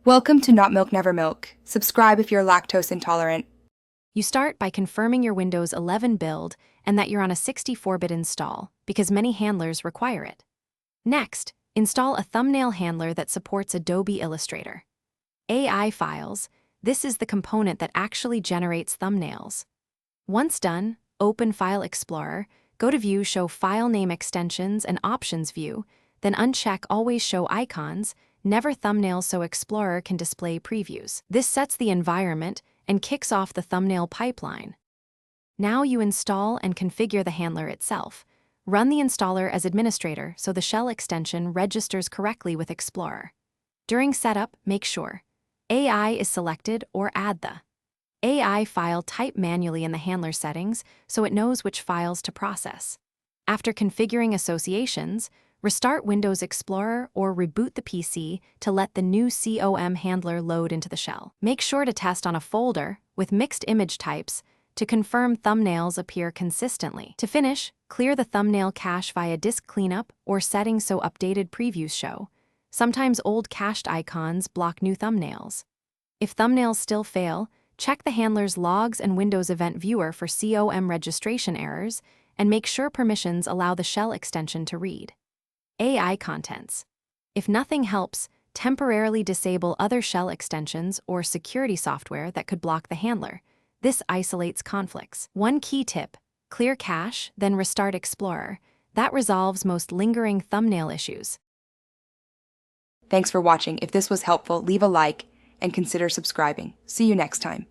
Welcome to Not Milk Never Milk. Subscribe if you're lactose intolerant. You start by confirming your Windows 11 build and that you're on a 64-bit install, because many handlers require it. Next, install a thumbnail handler that supports Adobe Illustrator. AI files, this is the component that actually generates thumbnails. Once done, open File Explorer, go to View, Show File Name Extensions and Options View, then uncheck Always Show Icons, Never Thumbnails so Explorer can display previews. This sets the environment and kicks off the thumbnail pipeline. Now you install and configure the handler itself. Run the installer as administrator so the shell extension registers correctly with Explorer. During setup, make sure AI is selected or add the AI file type manually in the handler settings so it knows which files to process. After configuring associations, restart Windows Explorer or reboot the PC to let the new COM handler load into the shell. Make sure to test on a folder with mixed image types to confirm thumbnails appear consistently. To finish, clear the thumbnail cache via disk cleanup or settings so updated previews show. Sometimes old cached icons block new thumbnails. If thumbnails still fail, check the handler's logs and Windows Event Viewer for COM registration errors and make sure permissions allow the shell extension to read. AI contents. If nothing helps, temporarily disable other shell extensions or security software that could block the handler. This isolates conflicts. One key tip: clear cache, then restart Explorer. That resolves most lingering thumbnail issues. Thanks for watching. If this was helpful, leave a like and consider subscribing. See you next time.